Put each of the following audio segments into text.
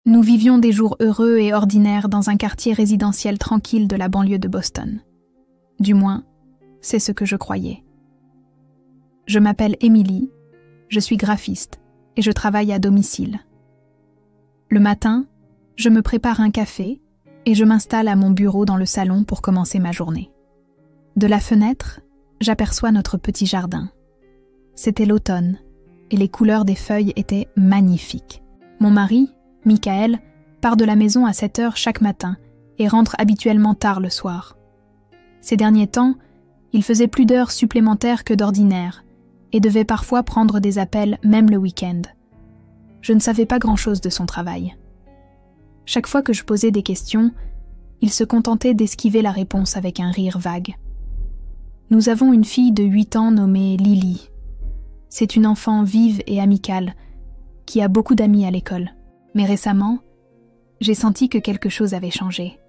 Nous vivions des jours heureux et ordinaires dans un quartier résidentiel tranquille de la banlieue de Boston. Du moins, c'est ce que je croyais. Je m'appelle Emily, je suis graphiste et je travaille à domicile. Le matin, je me prépare un café et je m'installe à mon bureau dans le salon pour commencer ma journée. De la fenêtre, j'aperçois notre petit jardin. C'était l'automne et les couleurs des feuilles étaient magnifiques. Mon mari, Michael, part de la maison à 7 heures chaque matin et rentre habituellement tard le soir. Ces derniers temps, il faisait plus d'heures supplémentaires que d'ordinaire et devait parfois prendre des appels même le week-end. Je ne savais pas grand-chose de son travail. Chaque fois que je posais des questions, il se contentait d'esquiver la réponse avec un rire vague. Nous avons une fille de 8 ans nommée Lily. C'est une enfant vive et amicale, qui a beaucoup d'amis à l'école. Mais récemment, j'ai senti que quelque chose avait changé.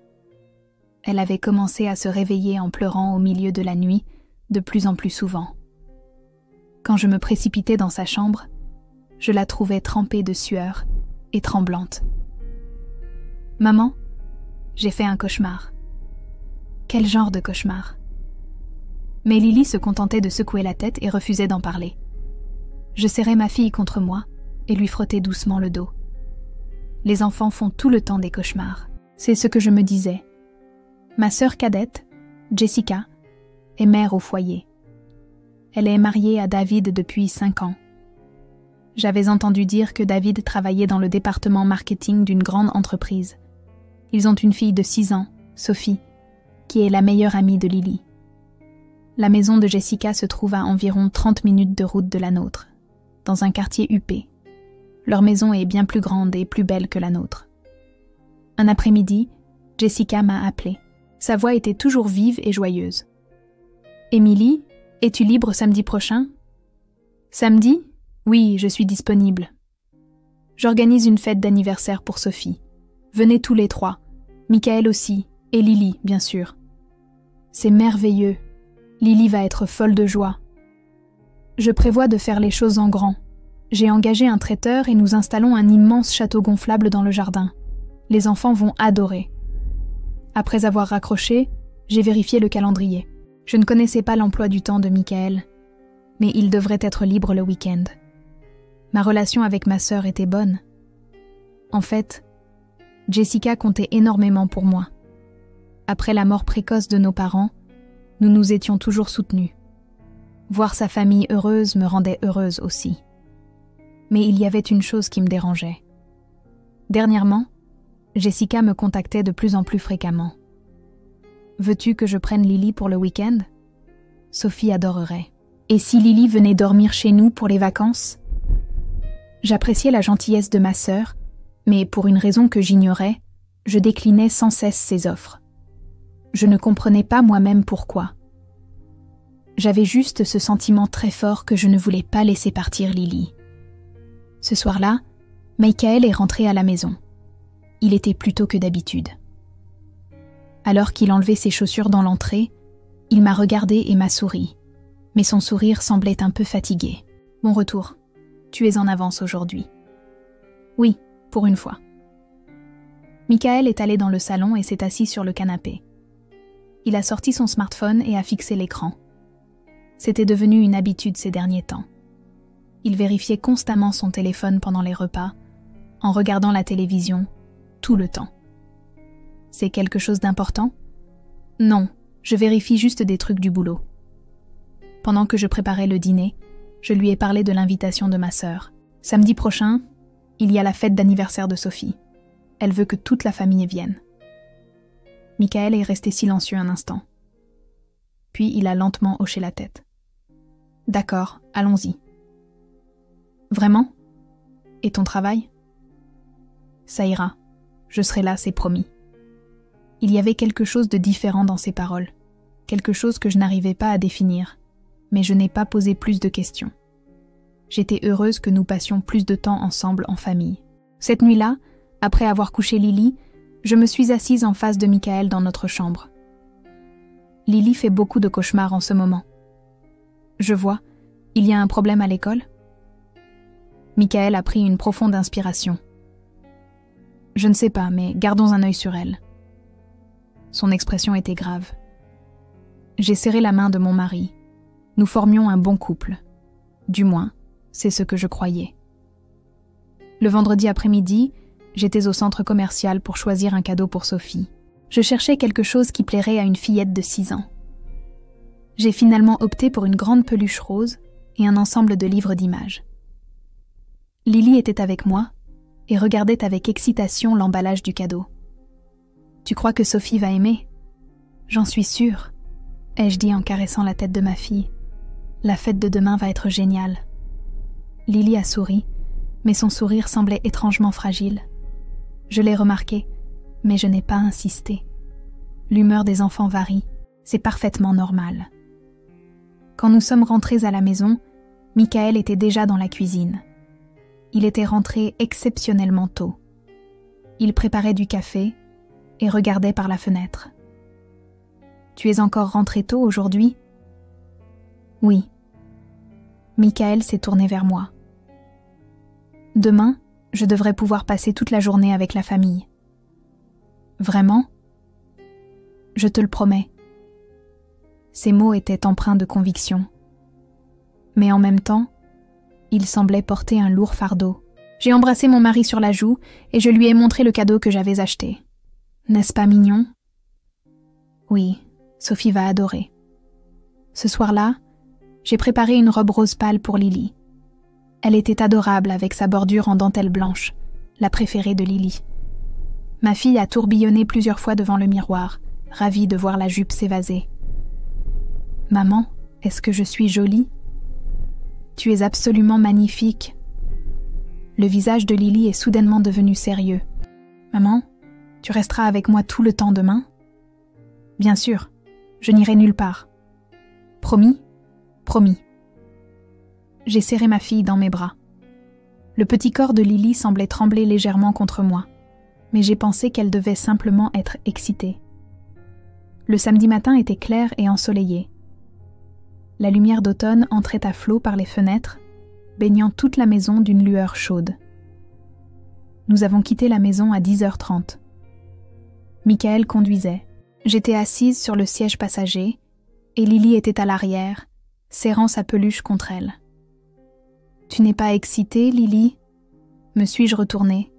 Elle avait commencé à se réveiller en pleurant au milieu de la nuit, de plus en plus souvent. Quand je me précipitais dans sa chambre, je la trouvais trempée de sueur et tremblante. « Maman, j'ai fait un cauchemar. » « Quel genre de cauchemar ?» Mais Lily se contentait de secouer la tête et refusait d'en parler. Je serrais ma fille contre moi et lui frottais doucement le dos. Les enfants font tout le temps des cauchemars. C'est ce que je me disais. Ma sœur cadette, Jessica, est mère au foyer. Elle est mariée à David depuis 5 ans. J'avais entendu dire que David travaillait dans le département marketing d'une grande entreprise. Ils ont une fille de 6 ans, Sophie, qui est la meilleure amie de Lily. La maison de Jessica se trouve à environ 30 minutes de route de la nôtre, dans un quartier huppé. Leur maison est bien plus grande et plus belle que la nôtre. Un après-midi, Jessica m'a appelée. Sa voix était toujours vive et joyeuse. « Emily, es-tu libre samedi prochain ?»« Samedi ? Oui, je suis disponible. J'organise une fête d'anniversaire pour Sophie. Venez tous les 3, Michael aussi, et Lily, bien sûr. C'est merveilleux. Lily va être folle de joie. Je prévois de faire les choses en grand. J'ai engagé un traiteur et nous installons un immense château gonflable dans le jardin. Les enfants vont adorer. » Après avoir raccroché, j'ai vérifié le calendrier. Je ne connaissais pas l'emploi du temps de Michael, mais il devrait être libre le week-end. Ma relation avec ma sœur était bonne. En fait, Jessica comptait énormément pour moi. Après la mort précoce de nos parents, nous nous étions toujours soutenus. Voir sa famille heureuse me rendait heureuse aussi. Mais il y avait une chose qui me dérangeait. Dernièrement, Jessica me contactait de plus en plus fréquemment. « Veux-tu que je prenne Lily pour le week-end ? Sophie adorerait. Et si Lily venait dormir chez nous pour les vacances ? » J'appréciais la gentillesse de ma sœur, mais pour une raison que j'ignorais, je déclinais sans cesse ses offres. Je ne comprenais pas moi-même pourquoi. J'avais juste ce sentiment très fort que je ne voulais pas laisser partir Lily. Ce soir-là, Michael est rentré à la maison. Il était plus tôt que d'habitude. Alors qu'il enlevait ses chaussures dans l'entrée, il m'a regardé et m'a souri, mais son sourire semblait un peu fatigué. « Bon retour. Tu es en avance aujourd'hui. »« Oui, pour une fois. » Michael est allé dans le salon et s'est assis sur le canapé. Il a sorti son smartphone et a fixé l'écran. C'était devenu une habitude ces derniers temps. Il vérifiait constamment son téléphone pendant les repas, en regardant la télévision, tout le temps. C'est quelque chose d'important ? Non, je vérifie juste des trucs du boulot. Pendant que je préparais le dîner, je lui ai parlé de l'invitation de ma sœur. Samedi prochain, il y a la fête d'anniversaire de Sophie. Elle veut que toute la famille vienne. Michael est resté silencieux un instant. Puis il a lentement hoché la tête. « D'accord, allons-y. »« Vraiment ? Et ton travail ? » ?»« Ça ira. Je serai là, c'est promis. » Il y avait quelque chose de différent dans ses paroles, quelque chose que je n'arrivais pas à définir, mais je n'ai pas posé plus de questions. J'étais heureuse que nous passions plus de temps ensemble en famille. Cette nuit-là, après avoir couché Lily, je me suis assise en face de Michael dans notre chambre. Lily fait beaucoup de cauchemars en ce moment. Je vois, il y a un problème à l'école ? Michael a pris une profonde inspiration. Je ne sais pas, mais gardons un œil sur elle. » Son expression était grave. J'ai serré la main de mon mari. Nous formions un bon couple. Du moins, c'est ce que je croyais. Le vendredi après-midi, j'étais au centre commercial pour choisir un cadeau pour Sophie. Je cherchais quelque chose qui plairait à une fillette de 6 ans. J'ai finalement opté pour une grande peluche rose et un ensemble de livres d'images. Lily était avec moi et regardait avec excitation l'emballage du cadeau. « Tu crois que Sophie va aimer ? » ?»« J'en suis sûre, » ai-je dit en caressant la tête de ma fille. « La fête de demain va être géniale. » Lily a souri, mais son sourire semblait étrangement fragile. Je l'ai remarqué, mais je n'ai pas insisté. L'humeur des enfants varie, c'est parfaitement normal. Quand nous sommes rentrés à la maison, Michael était déjà dans la cuisine. Il était rentré exceptionnellement tôt. Il préparait du café et regardait par la fenêtre. « Tu es encore rentré tôt aujourd'hui ? » ?»« Oui. » Michael s'est tourné vers moi. « Demain, je devrais pouvoir passer toute la journée avec la famille. »« Vraiment ? » ?»« Je te le promets. » Ces mots étaient empreints de conviction. Mais en même temps, il semblait porter un lourd fardeau. J'ai embrassé mon mari sur la joue et je lui ai montré le cadeau que j'avais acheté. N'est-ce pas mignon ? Oui, Sophie va adorer. Ce soir-là, j'ai préparé une robe rose pâle pour Lily. Elle était adorable avec sa bordure en dentelle blanche, la préférée de Lily. Ma fille a tourbillonné plusieurs fois devant le miroir, ravie de voir la jupe s'évaser. « Maman, est-ce que je suis jolie ? » « Tu es absolument magnifique. » Le visage de Lily est soudainement devenu sérieux. « Maman, tu resteras avec moi tout le temps demain ? » « Bien sûr, je n'irai nulle part. »« Promis ? » ?»« Promis. » J'ai serré ma fille dans mes bras. Le petit corps de Lily semblait trembler légèrement contre moi, mais j'ai pensé qu'elle devait simplement être excitée. Le samedi matin était clair et ensoleillé. La lumière d'automne entrait à flots par les fenêtres, baignant toute la maison d'une lueur chaude. Nous avons quitté la maison à 10h30. Michael conduisait. J'étais assise sur le siège passager et Lily était à l'arrière, serrant sa peluche contre elle. « Tu n'es pas excitée, Lily ?» Me suis-je retournée.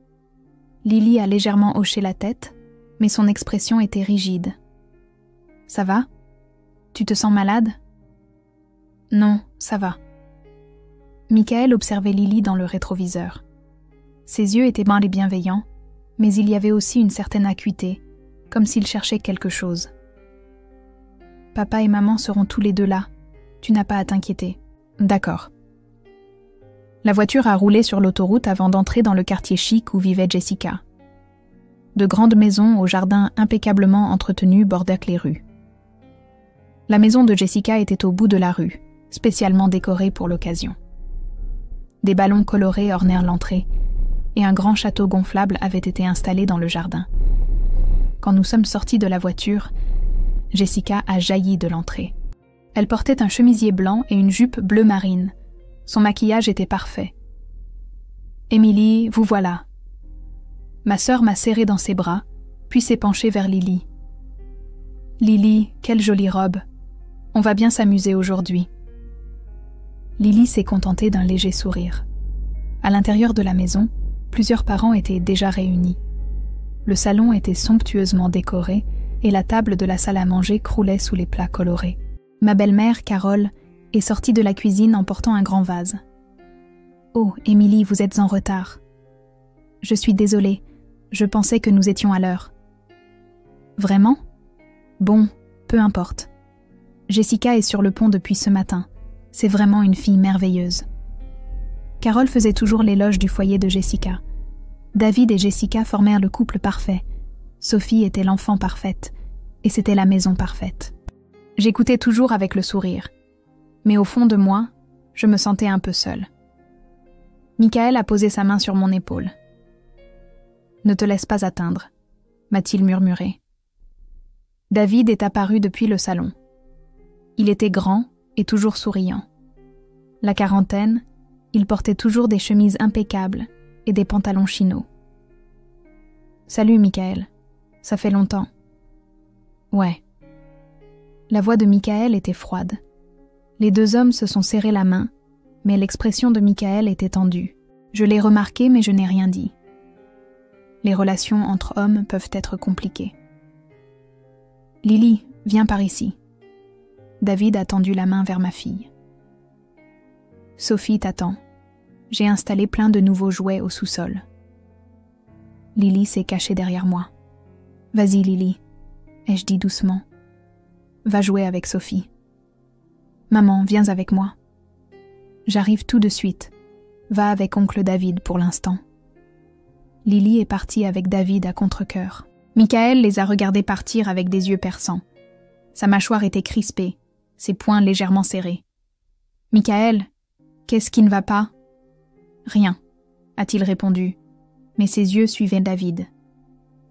Lily a légèrement hoché la tête, mais son expression était rigide. « Ça va ? Tu te sens malade ? » « Non, ça va. » Michael observait Lily dans le rétroviseur. Ses yeux étaient bons et bienveillants, mais il y avait aussi une certaine acuité, comme s'il cherchait quelque chose. « Papa et maman seront tous les deux là. Tu n'as pas à t'inquiéter. »« D'accord. » La voiture a roulé sur l'autoroute avant d'entrer dans le quartier chic où vivait Jessica. De grandes maisons aux jardins impeccablement entretenus bordaient les rues. La maison de Jessica était au bout de la rue, spécialement décorée pour l'occasion. Des ballons colorés ornèrent l'entrée, et un grand château gonflable avait été installé dans le jardin. Quand nous sommes sortis de la voiture, Jessica a jailli de l'entrée. Elle portait un chemisier blanc et une jupe bleu marine. Son maquillage était parfait. « Émilie, vous voilà. » Ma sœur m'a serrée dans ses bras, puis s'est penchée vers Lily. « Lily, quelle jolie robe. On va bien s'amuser aujourd'hui. » Lily s'est contentée d'un léger sourire. À l'intérieur de la maison, plusieurs parents étaient déjà réunis. Le salon était somptueusement décoré et la table de la salle à manger croulait sous les plats colorés. Ma belle-mère, Carole, est sortie de la cuisine en portant un grand vase. « Oh, Émilie, vous êtes en retard. »« Je suis désolée, je pensais que nous étions à l'heure. »« Vraiment ? Bon, peu importe. Jessica est sur le pont depuis ce matin. C'est vraiment une fille merveilleuse. » Carole faisait toujours l'éloge du foyer de Jessica. David et Jessica formèrent le couple parfait. Sophie était l'enfant parfaite, et c'était la maison parfaite. J'écoutais toujours avec le sourire. Mais au fond de moi, je me sentais un peu seule. Michael a posé sa main sur mon épaule. « Ne te laisse pas atteindre » m'a-t-il murmuré. David est apparu depuis le salon. Il était grand et toujours souriant. La quarantaine, il portait toujours des chemises impeccables et des pantalons chino. Salut, Michael. Ça fait longtemps. Ouais. La voix de Michael était froide. Les deux hommes se sont serrés la main, mais l'expression de Michael était tendue. Je l'ai remarqué, mais je n'ai rien dit. Les relations entre hommes peuvent être compliquées. Lily, viens par ici. David a tendu la main vers ma fille. Sophie t'attend. J'ai installé plein de nouveaux jouets au sous-sol. Lily s'est cachée derrière moi. Vas-y, Lily, ai-je dit doucement. Va jouer avec Sophie. Maman, viens avec moi. J'arrive tout de suite. Va avec oncle David pour l'instant. Lily est partie avec David à contre-cœur. Michael les a regardés partir avec des yeux perçants. Sa mâchoire était crispée, ses poings légèrement serrés. Michael, qu'est-ce qui ne va pas ? Rien, a-t-il répondu, mais ses yeux suivaient David.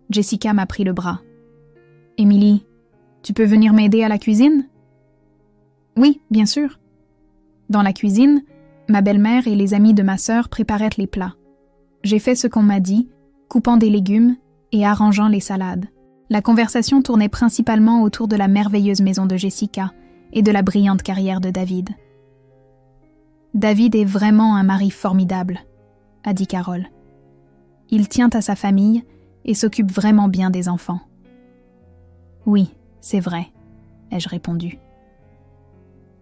Jessica m'a pris le bras. Émilie, tu peux venir m'aider à la cuisine ? Oui, bien sûr. Dans la cuisine, ma belle-mère et les amis de ma sœur préparaient les plats. J'ai fait ce qu'on m'a dit, coupant des légumes et arrangeant les salades. La conversation tournait principalement autour de la merveilleuse maison de Jessica et de la brillante carrière de David. David est vraiment un mari formidable, a dit Carole. Il tient à sa famille et s'occupe vraiment bien des enfants. Oui, c'est vrai, ai-je répondu.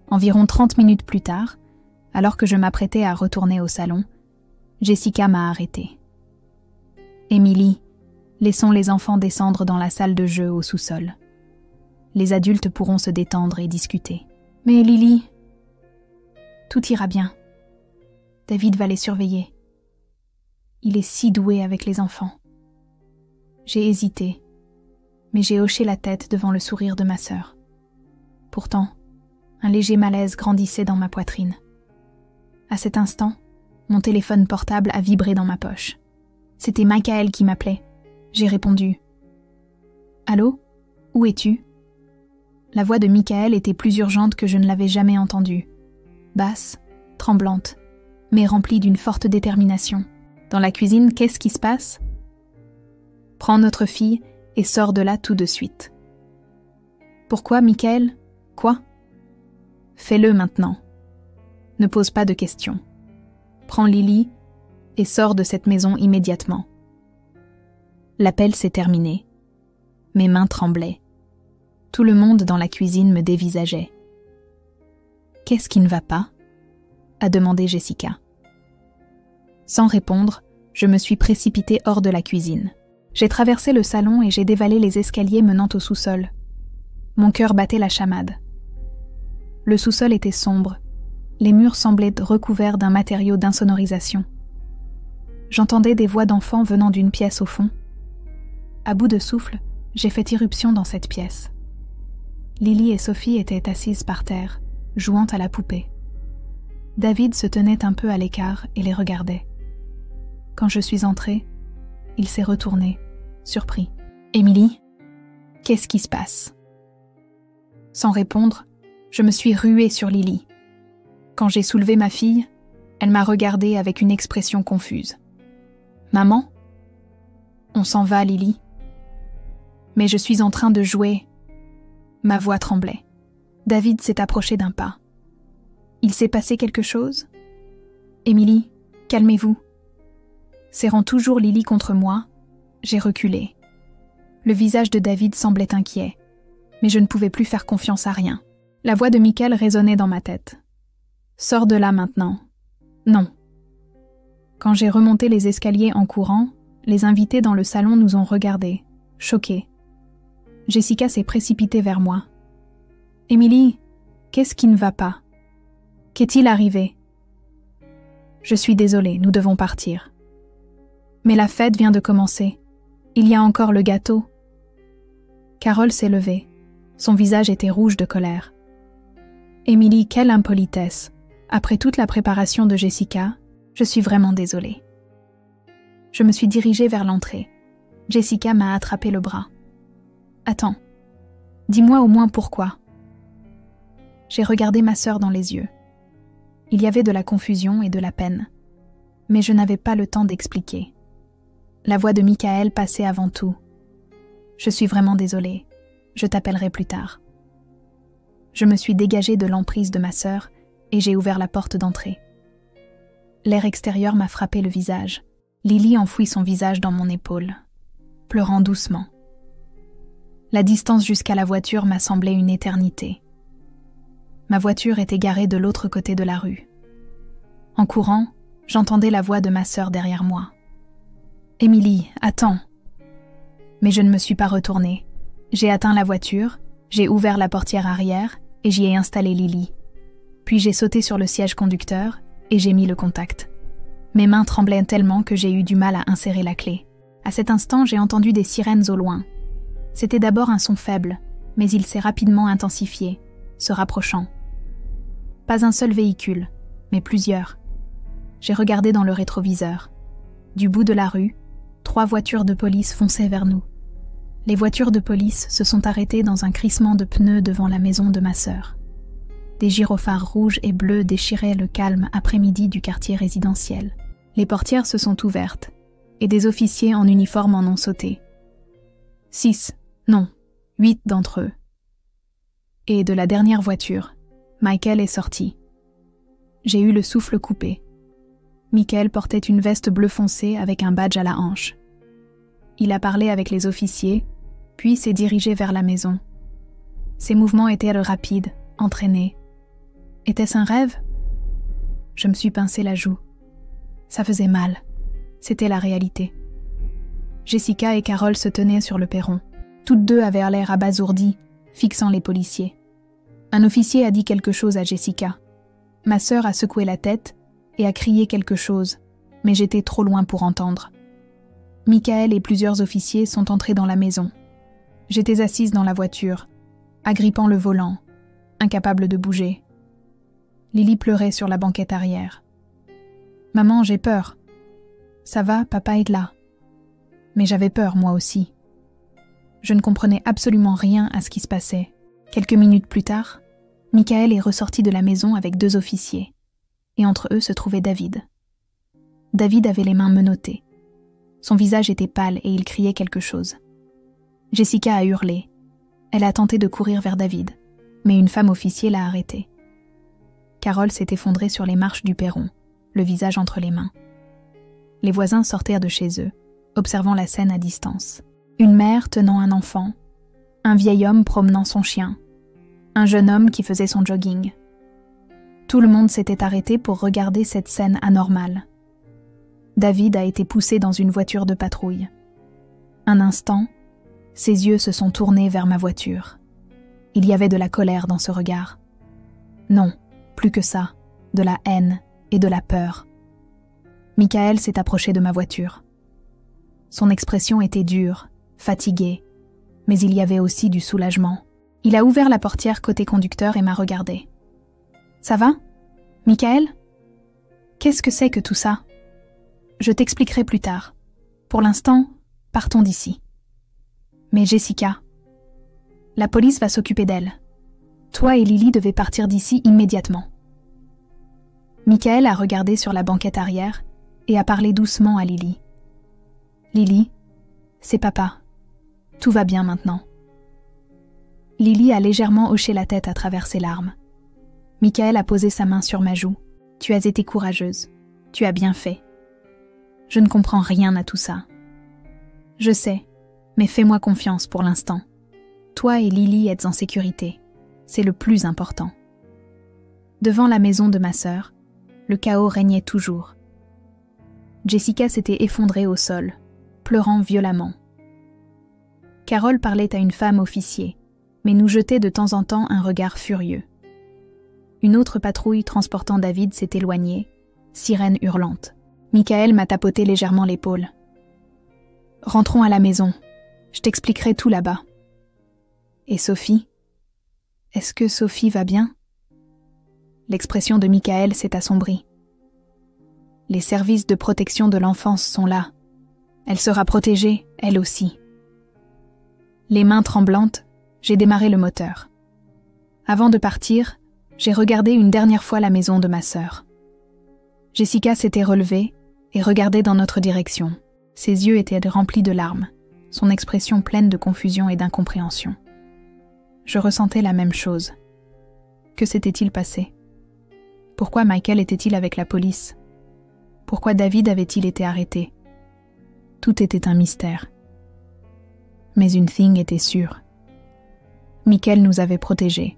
Environ 30 minutes plus tard, alors que je m'apprêtais à retourner au salon, Jessica m'a arrêtée. Émilie, laissons les enfants descendre dans la salle de jeu au sous-sol. Les adultes pourront se détendre et discuter. Mais Lily, tout ira bien. David va les surveiller. Il est si doué avec les enfants. J'ai hésité, mais j'ai hoché la tête devant le sourire de ma sœur. Pourtant, un léger malaise grandissait dans ma poitrine. À cet instant, mon téléphone portable a vibré dans ma poche. C'était Michael qui m'appelait. J'ai répondu. « Allô ? Où es-tu » La voix de Michael était plus urgente que je ne l'avais jamais entendue. Basse, tremblante, mais remplie d'une forte détermination. Dans la cuisine, qu'est-ce qui se passe ? Prends notre fille et sors de là tout de suite. Pourquoi, Michael ? Quoi ? Fais-le maintenant. Ne pose pas de questions. Prends Lily et sors de cette maison immédiatement. L'appel s'est terminé. Mes mains tremblaient. Tout le monde dans la cuisine me dévisageait. « Qu'est-ce qui ne va pas ?» a demandé Jessica. Sans répondre, je me suis précipitée hors de la cuisine. J'ai traversé le salon et j'ai dévalé les escaliers menant au sous-sol. Mon cœur battait la chamade. Le sous-sol était sombre. Les murs semblaient recouverts d'un matériau d'insonorisation. J'entendais des voix d'enfants venant d'une pièce au fond. À bout de souffle, j'ai fait irruption dans cette pièce. Lily et Sophie étaient assises par terre, jouant à la poupée. David se tenait un peu à l'écart et les regardait. Quand je suis entrée, il s'est retourné, surpris. « Émilie, qu'est-ce qui se passe ?» Sans répondre, je me suis ruée sur Lily. Quand j'ai soulevé ma fille, elle m'a regardée avec une expression confuse. « Maman ? On s'en va, Lily. » Mais je suis en train de jouer. Ma voix tremblait. David s'est approché d'un pas. Il s'est passé quelque chose ? Émilie, calmez-vous. Serrant toujours Lily contre moi, j'ai reculé. Le visage de David semblait inquiet, mais je ne pouvais plus faire confiance à rien. La voix de Michael résonnait dans ma tête. « Sors de là maintenant. » Non. Quand j'ai remonté les escaliers en courant, les invités dans le salon nous ont regardés, choqués. Jessica s'est précipitée vers moi. « Émilie, qu'est-ce qui ne va pas ? Qu'est-il arrivé ? » Je suis désolée, nous devons partir. Mais la fête vient de commencer. Il y a encore le gâteau. Carole s'est levée. Son visage était rouge de colère. Émilie, quelle impolitesse. Après toute la préparation de Jessica, je suis vraiment désolée. Je me suis dirigée vers l'entrée. Jessica m'a attrapé le bras. Attends, dis-moi au moins pourquoi. J'ai regardé ma sœur dans les yeux. Il y avait de la confusion et de la peine, mais je n'avais pas le temps d'expliquer. La voix de Michael passait avant tout. « Je suis vraiment désolée. Je t'appellerai plus tard. » Je me suis dégagée de l'emprise de ma sœur et j'ai ouvert la porte d'entrée. L'air extérieur m'a frappé le visage. Lily enfouit son visage dans mon épaule, pleurant doucement. La distance jusqu'à la voiture m'a semblé une éternité. Ma voiture était garée de l'autre côté de la rue. En courant, j'entendais la voix de ma sœur derrière moi. « Émilie, attends !» Mais je ne me suis pas retournée. J'ai atteint la voiture, j'ai ouvert la portière arrière et j'y ai installé Lily. Puis j'ai sauté sur le siège conducteur et j'ai mis le contact. Mes mains tremblaient tellement que j'ai eu du mal à insérer la clé. À cet instant, j'ai entendu des sirènes au loin. C'était d'abord un son faible, mais il s'est rapidement intensifié, se rapprochant. Pas un seul véhicule, mais plusieurs. J'ai regardé dans le rétroviseur. Du bout de la rue, 3 voitures de police fonçaient vers nous. Les voitures de police se sont arrêtées dans un crissement de pneus devant la maison de ma sœur. Des gyrophares rouges et bleus déchiraient le calme après-midi du quartier résidentiel. Les portières se sont ouvertes, et des officiers en uniforme en ont sauté. 6, non, 8 d'entre eux. Et de la dernière voiture, Michael est sorti. J'ai eu le souffle coupé. Michael portait une veste bleu foncé avec un badge à la hanche. Il a parlé avec les officiers, puis s'est dirigé vers la maison. Ses mouvements étaient rapides, entraînés. Était-ce un rêve? Je me suis pincé la joue. Ça faisait mal. C'était la réalité. Jessica et Carole se tenaient sur le perron. Toutes deux avaient l'air abasourdies, fixant les policiers. Un officier a dit quelque chose à Jessica. Ma sœur a secoué la tête et a crié quelque chose, mais j'étais trop loin pour entendre. Michael et plusieurs officiers sont entrés dans la maison. J'étais assise dans la voiture, agrippant le volant, incapable de bouger. Lily pleurait sur la banquette arrière. « Maman, j'ai peur. »« Ça va, papa est là. » Mais j'avais peur, moi aussi. Je ne comprenais absolument rien à ce qui se passait. Quelques minutes plus tard, Michael est ressorti de la maison avec 2 officiers, et entre eux se trouvait David. David avait les mains menottées. Son visage était pâle et il criait quelque chose. Jessica a hurlé. Elle a tenté de courir vers David, mais une femme officier l'a arrêtée. Carole s'est effondrée sur les marches du perron, le visage entre les mains. Les voisins sortirent de chez eux, observant la scène à distance. Une mère tenant un enfant, un vieil homme promenant son chien, un jeune homme qui faisait son jogging. Tout le monde s'était arrêté pour regarder cette scène anormale. David a été poussé dans une voiture de patrouille. Un instant, ses yeux se sont tournés vers ma voiture. Il y avait de la colère dans ce regard. Non, plus que ça, de la haine et de la peur. Michael s'est approché de ma voiture. Son expression était dure, fatiguée, mais il y avait aussi du soulagement. Il a ouvert la portière côté conducteur et m'a regardé. « Ça va, Michael? Qu'est-ce que c'est que tout ça? Je t'expliquerai plus tard. Pour l'instant, partons d'ici. Mais Jessica, la police va s'occuper d'elle. Toi et Lily devez partir d'ici immédiatement. » Michael a regardé sur la banquette arrière et a parlé doucement à Lily. « Lily, c'est papa. Tout va bien maintenant. » Lily a légèrement hoché la tête à travers ses larmes. Michael a posé sa main sur ma joue. « Tu as été courageuse. Tu as bien fait. Je ne comprends rien à tout ça. Je sais, mais fais-moi confiance pour l'instant. Toi et Lily êtes en sécurité. C'est le plus important. » Devant la maison de ma sœur, le chaos régnait toujours. Jessica s'était effondrée au sol, pleurant violemment. Carole parlait à une femme officier, mais nous jetait de temps en temps un regard furieux. Une autre patrouille transportant David s'est éloignée, sirène hurlante. Michael m'a tapoté légèrement l'épaule. « Rentrons à la maison. Je t'expliquerai tout là-bas. » « Et Sophie? Est-ce que Sophie va bien ?» L'expression de Michael s'est assombrie. « Les services de protection de l'enfance sont là. Elle sera protégée, elle aussi. » Les mains tremblantes, j'ai démarré le moteur. Avant de partir, j'ai regardé une dernière fois la maison de ma sœur. Jessica s'était relevée et regardait dans notre direction. Ses yeux étaient remplis de larmes, son expression pleine de confusion et d'incompréhension. Je ressentais la même chose. Que s'était-il passé? Pourquoi Michael était-il avec la police? Pourquoi David avait-il été arrêté? Tout était un mystère. Mais une chose était sûre. Michael nous avait protégé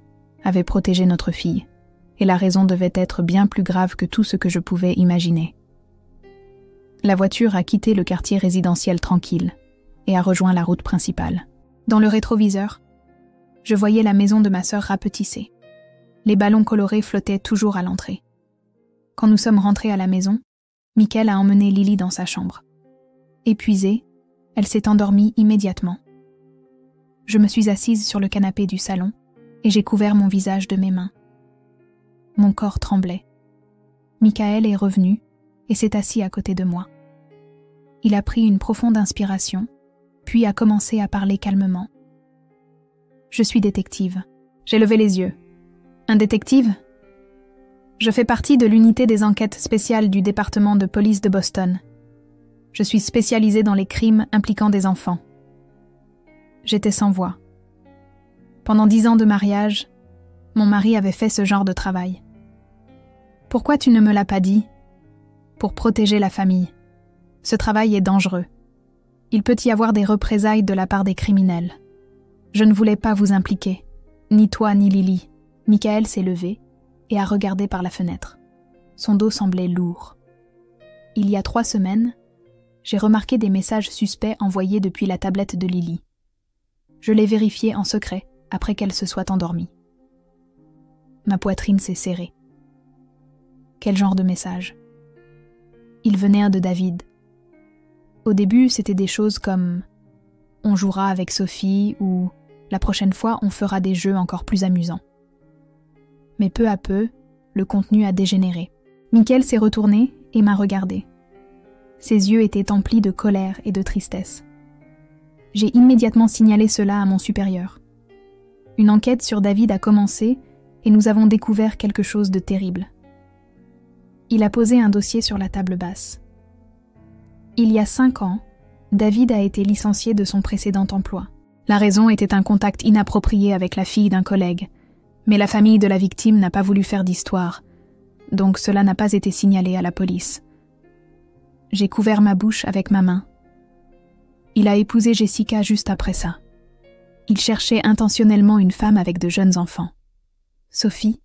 notre fille, et la raison devait être bien plus grave que tout ce que je pouvais imaginer. La voiture a quitté le quartier résidentiel tranquille et a rejoint la route principale. Dans le rétroviseur, je voyais la maison de ma sœur rapetissée. Les ballons colorés flottaient toujours à l'entrée. Quand nous sommes rentrés à la maison, Michael a emmené Lily dans sa chambre. Épuisée, elle s'est endormie immédiatement. Je me suis assise sur le canapé du salon et j'ai couvert mon visage de mes mains. Mon corps tremblait. Michael est revenu et s'est assis à côté de moi. Il a pris une profonde inspiration, puis a commencé à parler calmement. « Je suis détective. » J'ai levé les yeux. « Un détective ? » Je fais partie de l'unité des enquêtes spéciales du département de police de Boston. Je suis spécialisée dans les crimes impliquant des enfants. J'étais sans voix. Pendant 10 ans de mariage, mon mari avait fait ce genre de travail. « Pourquoi tu ne me l'as pas dit ? » Pour protéger la famille. Ce travail est dangereux. Il peut y avoir des représailles de la part des criminels. Je ne voulais pas vous impliquer, ni toi ni Lily. Michael s'est levé et a regardé par la fenêtre. Son dos semblait lourd. Il y a 3 semaines, j'ai remarqué des messages suspects envoyés depuis la tablette de Lily. Je les vérifiais en secret après qu'elle se soit endormie. Ma poitrine s'est serrée. Quel genre de message ? Ils venaient de David. Au début, c'était des choses comme « On jouera avec Sophie » ou « La prochaine fois, on fera des jeux encore plus amusants ». Mais peu à peu, le contenu a dégénéré. Michael s'est retourné et m'a regardé. Ses yeux étaient emplis de colère et de tristesse. J'ai immédiatement signalé cela à mon supérieur. Une enquête sur David a commencé et nous avons découvert quelque chose de terrible. Il a posé un dossier sur la table basse. Il y a 5 ans, David a été licencié de son précédent emploi. La raison était un contact inapproprié avec la fille d'un collègue, mais la famille de la victime n'a pas voulu faire d'histoire, donc cela n'a pas été signalé à la police. J'ai couvert ma bouche avec ma main. Il a épousé Jessica juste après ça. Il cherchait intentionnellement une femme avec de jeunes enfants. Sophie.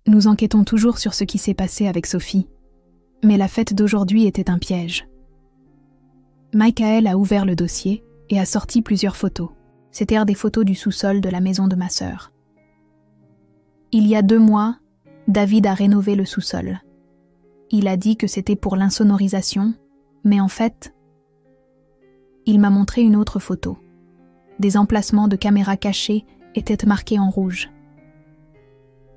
Nous enquêtons toujours sur ce qui s'est passé avec Sophie, mais la fête d'aujourd'hui était un piège. Michael a ouvert le dossier et a sorti plusieurs photos. C'étaient des photos du sous-sol de la maison de ma sœur. Il y a 2 mois, David a rénové le sous-sol. Il a dit que c'était pour l'insonorisation, mais en fait, il m'a montré une autre photo. Des emplacements de caméras cachées étaient marqués en rouge.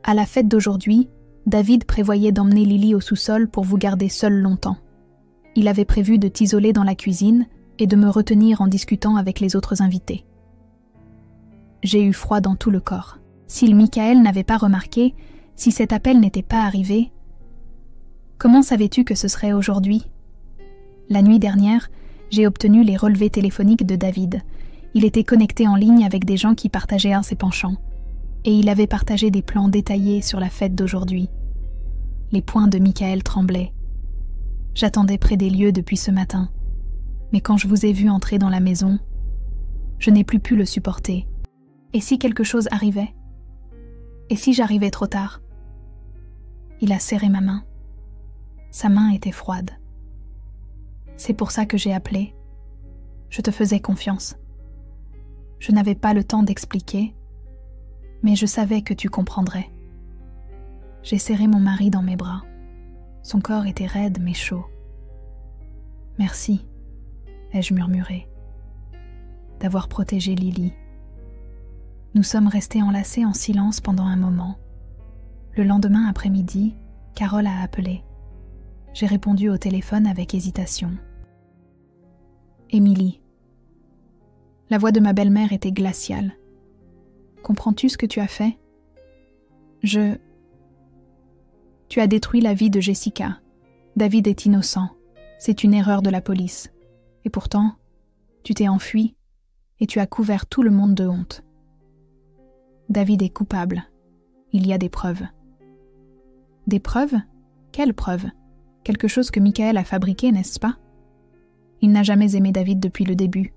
À la fête d'aujourd'hui, David prévoyait d'emmener Lily au sous-sol pour vous garder seule longtemps. Il avait prévu de t'isoler dans la cuisine et de me retenir en discutant avec les autres invités. J'ai eu froid dans tout le corps. Si Michael n'avait pas remarqué, si cet appel n'était pas arrivé, comment savais-tu que ce serait aujourd'hui? La nuit dernière, j'ai obtenu les relevés téléphoniques de David. Il était connecté en ligne avec des gens qui partageaient ses penchants. Et il avait partagé des plans détaillés sur la fête d'aujourd'hui. Les poings de Michael tremblaient. J'attendais près des lieux depuis ce matin. Mais quand je vous ai vu entrer dans la maison, je n'ai plus pu le supporter. Et si quelque chose arrivait? Et si j'arrivais trop tard? Il a serré ma main. Sa main était froide. C'est pour ça que j'ai appelé. Je te faisais confiance. Je n'avais pas le temps d'expliquer, mais je savais que tu comprendrais. J'ai serré mon mari dans mes bras. Son corps était raide mais chaud. « Merci », ai-je murmuré, « d'avoir protégé Lily. » Nous sommes restés enlacés en silence pendant un moment. Le lendemain après-midi, Carole a appelé. J'ai répondu au téléphone avec hésitation. « Émilie. » La voix de ma belle-mère était glaciale. « Comprends-tu ce que tu as fait ? » Tu as détruit la vie de Jessica. David est innocent. C'est une erreur de la police. Et pourtant, tu t'es enfui et tu as couvert tout le monde de honte. David est coupable. Il y a des preuves. Des preuves? Quelles preuves? Quelque chose que Michael a fabriqué, n'est-ce pas? Il n'a jamais aimé David depuis le début.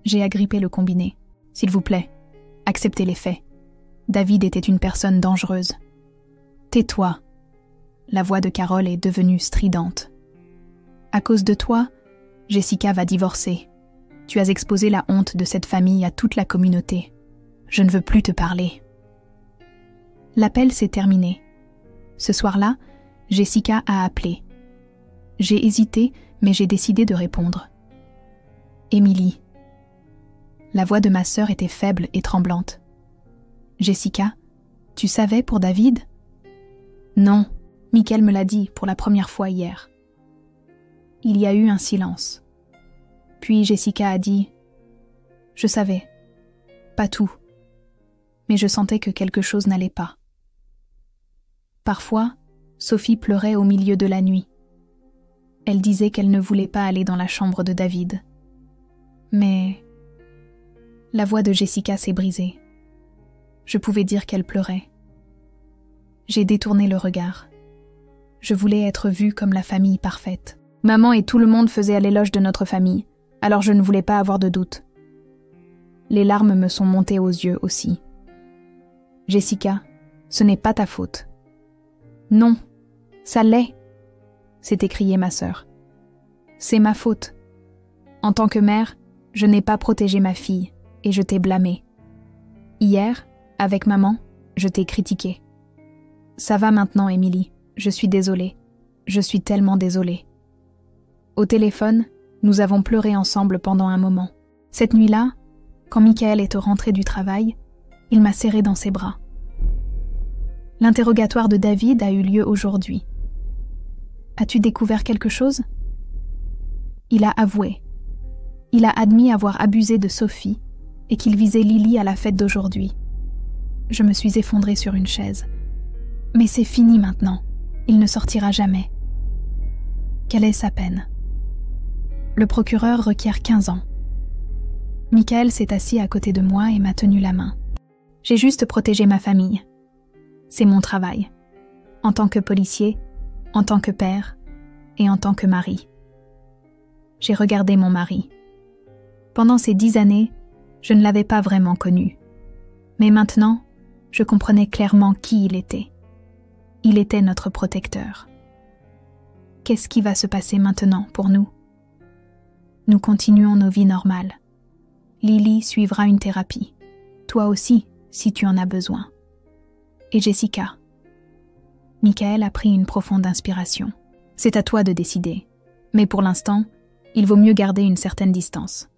J'ai agrippé le combiné. S'il vous plaît, acceptez les faits. David était une personne dangereuse. Tais-toi. La voix de Carole est devenue stridente. À cause de toi, Jessica va divorcer. Tu as exposé la honte de cette famille à toute la communauté. Je ne veux plus te parler. L'appel s'est terminé. Ce soir-là, Jessica a appelé. J'ai hésité, mais j'ai décidé de répondre. Émilie. La voix de ma sœur était faible et tremblante. Jessica, tu savais pour David? Non, Michael me l'a dit pour la première fois hier. Il y a eu un silence. Puis Jessica a dit « Je savais, pas tout, mais je sentais que quelque chose n'allait pas. » Parfois, Sophie pleurait au milieu de la nuit. Elle disait qu'elle ne voulait pas aller dans la chambre de David. Mais la voix de Jessica s'est brisée. Je pouvais dire qu'elle pleurait. J'ai détourné le regard. Je voulais être vue comme la famille parfaite. Maman et tout le monde faisaient l'éloge de notre famille, alors je ne voulais pas avoir de doute. Les larmes me sont montées aux yeux aussi. Jessica, ce n'est pas ta faute. Non, ça l'est, s'est écriée ma sœur. C'est ma faute. En tant que mère, je n'ai pas protégé ma fille et je t'ai blâmée. Hier, avec maman, je t'ai critiquée. Ça va maintenant, Émilie. Je suis désolée. Je suis tellement désolée. Au téléphone, nous avons pleuré ensemble pendant un moment. Cette nuit-là, quand Michael est rentré du travail, il m'a serré dans ses bras. L'interrogatoire de David a eu lieu aujourd'hui. As-tu découvert quelque chose? Il a avoué. Il a admis avoir abusé de Sophie et qu'il visait Lily à la fête d'aujourd'hui. Je me suis effondrée sur une chaise. Mais c'est fini maintenant. Il ne sortira jamais. Quelle est sa peine? Le procureur requiert 15 ans. Michael s'est assis à côté de moi et m'a tenu la main. J'ai juste protégé ma famille. C'est mon travail. En tant que policier, en tant que père et en tant que mari. J'ai regardé mon mari. Pendant ces 10 années, je ne l'avais pas vraiment connu. Mais maintenant, je comprenais clairement qui il était. Il était notre protecteur. Qu'est-ce qui va se passer maintenant pour nous? Nous continuons nos vies normales. Lily suivra une thérapie. Toi aussi, si tu en as besoin. Et Jessica. Michael a pris une profonde inspiration. C'est à toi de décider. Mais pour l'instant, il vaut mieux garder une certaine distance.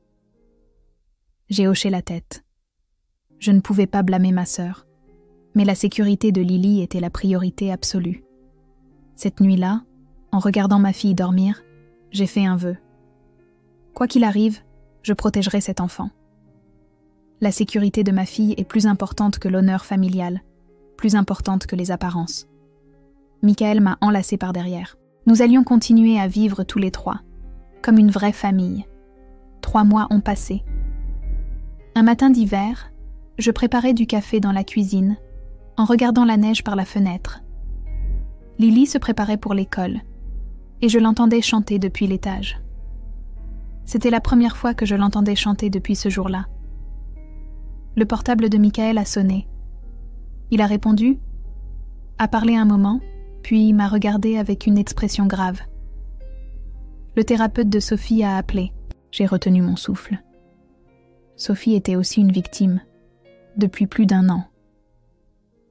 J'ai hoché la tête. Je ne pouvais pas blâmer ma sœur. Mais la sécurité de Lily était la priorité absolue. Cette nuit-là, en regardant ma fille dormir, j'ai fait un vœu. Quoi qu'il arrive, je protégerai cet enfant. La sécurité de ma fille est plus importante que l'honneur familial, plus importante que les apparences. Michael m'a enlacée par derrière. Nous allions continuer à vivre tous les trois, comme une vraie famille. 3 mois ont passé. Un matin d'hiver, je préparais du café dans la cuisine, en regardant la neige par la fenêtre. Lily se préparait pour l'école, et je l'entendais chanter depuis l'étage. C'était la première fois que je l'entendais chanter depuis ce jour-là. Le portable de Michael a sonné. Il a répondu, a parlé un moment, puis m'a regardé avec une expression grave. Le thérapeute de Sophie a appelé. J'ai retenu mon souffle. Sophie était aussi une victime, depuis plus d'1 an.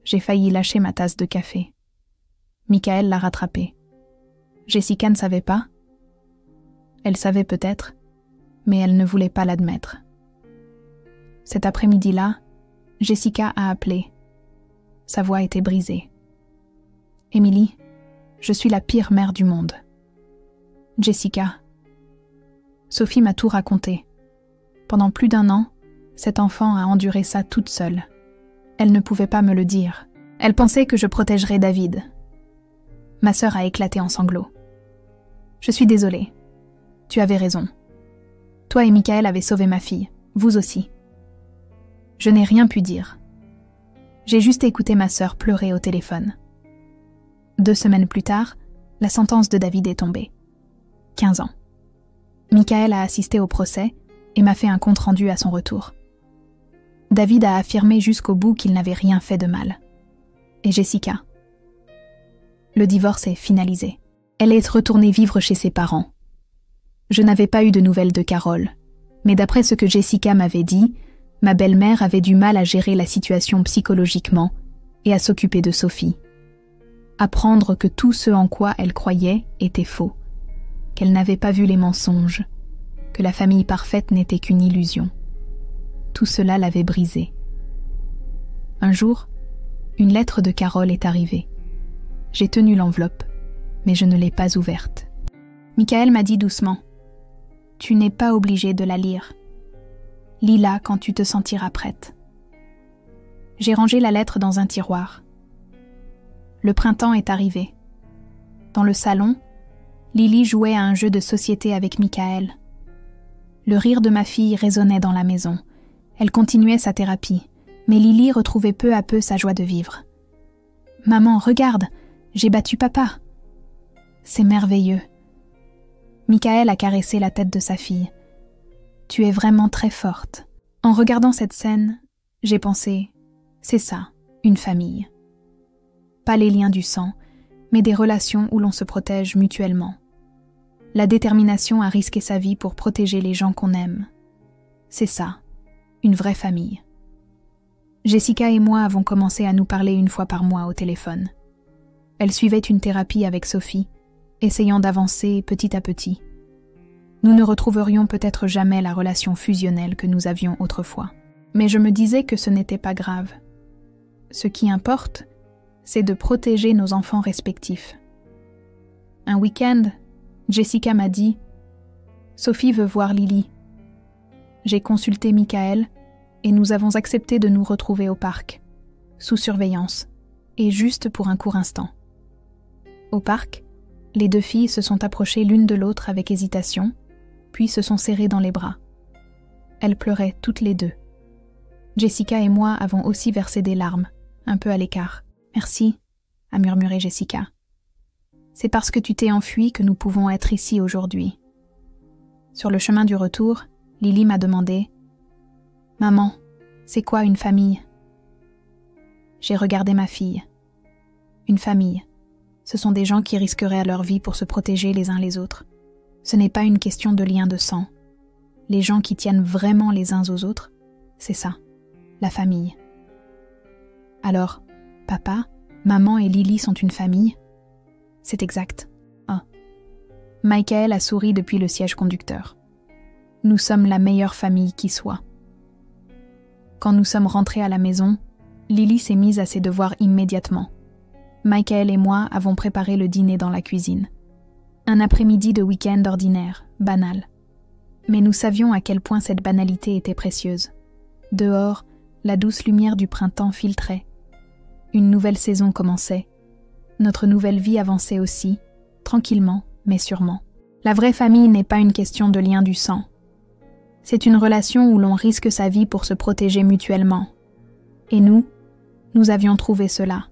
J'ai failli lâcher ma tasse de café. Michael l'a rattrapée. Jessica ne savait pas. Elle savait peut-être, mais elle ne voulait pas l'admettre. Cet après-midi-là, Jessica a appelé. Sa voix était brisée. « Émilie, je suis la pire mère du monde. » Jessica. Sophie m'a tout raconté. Pendant plus d'1 an, cet enfant a enduré ça toute seule. Elle ne pouvait pas me le dire. Elle pensait que je protégerais David. Ma sœur a éclaté en sanglots. « Je suis désolée. Tu avais raison. Toi et Michael avez sauvé ma fille, vous aussi. Je n'ai rien pu dire. J'ai juste écouté ma sœur pleurer au téléphone. 2 semaines plus tard, la sentence de David est tombée. 15 ans. Michael a assisté au procès et m'a fait un compte-rendu à son retour. David a affirmé jusqu'au bout qu'il n'avait rien fait de mal. Et Jessica? Le divorce est finalisé. Elle est retournée vivre chez ses parents. Je n'avais pas eu de nouvelles de Carole, mais d'après ce que Jessica m'avait dit, ma belle-mère avait du mal à gérer la situation psychologiquement et à s'occuper de Sophie. Apprendre que tout ce en quoi elle croyait était faux, qu'elle n'avait pas vu les mensonges, que la famille parfaite n'était qu'une illusion. Tout cela l'avait brisée. Un jour, une lettre de Carole est arrivée. J'ai tenu l'enveloppe, mais je ne l'ai pas ouverte. Michael m'a dit doucement, « Tu n'es pas obligée de la lire. Lis-la quand tu te sentiras prête. » J'ai rangé la lettre dans un tiroir. Le printemps est arrivé. Dans le salon, Lily jouait à un jeu de société avec Michael. Le rire de ma fille résonnait dans la maison. Elle continuait sa thérapie, mais Lily retrouvait peu à peu sa joie de vivre. « Maman, regarde, j'ai battu papa. » C'est merveilleux. Michael a caressé la tête de sa fille. « Tu es vraiment très forte. » En regardant cette scène, j'ai pensé, c'est ça, une famille. Pas les liens du sang, mais des relations où l'on se protège mutuellement. La détermination à risquer sa vie pour protéger les gens qu'on aime. C'est ça, une vraie famille. Jessica et moi avons commencé à nous parler une fois par mois au téléphone. Elle suivait une thérapie avec Sophie, essayant d'avancer petit à petit. Nous ne retrouverions peut-être jamais la relation fusionnelle que nous avions autrefois. Mais je me disais que ce n'était pas grave. Ce qui importe, c'est de protéger nos enfants respectifs. Un week-end, Jessica m'a dit « Sophie veut voir Lily ». J'ai consulté Michael et nous avons accepté de nous retrouver au parc, sous surveillance, et juste pour un court instant. Au parc, les 2 filles se sont approchées l'une de l'autre avec hésitation, puis se sont serrées dans les bras. Elles pleuraient toutes les 2. Jessica et moi avons aussi versé des larmes, un peu à l'écart. « Merci », a murmuré Jessica. « C'est parce que tu t'es enfuie que nous pouvons être ici aujourd'hui. » Sur le chemin du retour, Lily m'a demandé « Maman, c'est quoi une famille ?» J'ai regardé ma fille. Une famille, ce sont des gens qui risqueraient leur vie pour se protéger les uns les autres. Ce n'est pas une question de lien de sang. Les gens qui tiennent vraiment les uns aux autres, c'est ça, la famille. Alors, papa, maman et Lily sont une famille? C'est exact. Ah. Michael a souri depuis le siège conducteur. Nous sommes la meilleure famille qui soit. Quand nous sommes rentrés à la maison, Lily s'est mise à ses devoirs immédiatement. Michael et moi avons préparé le dîner dans la cuisine. Un après-midi de week-end ordinaire, banal. Mais nous savions à quel point cette banalité était précieuse. Dehors, la douce lumière du printemps filtrait. Une nouvelle saison commençait. Notre nouvelle vie avançait aussi, tranquillement, mais sûrement. La vraie famille n'est pas une question de lien du sang. C'est une relation où l'on risque sa vie pour se protéger mutuellement. Et nous avions trouvé cela.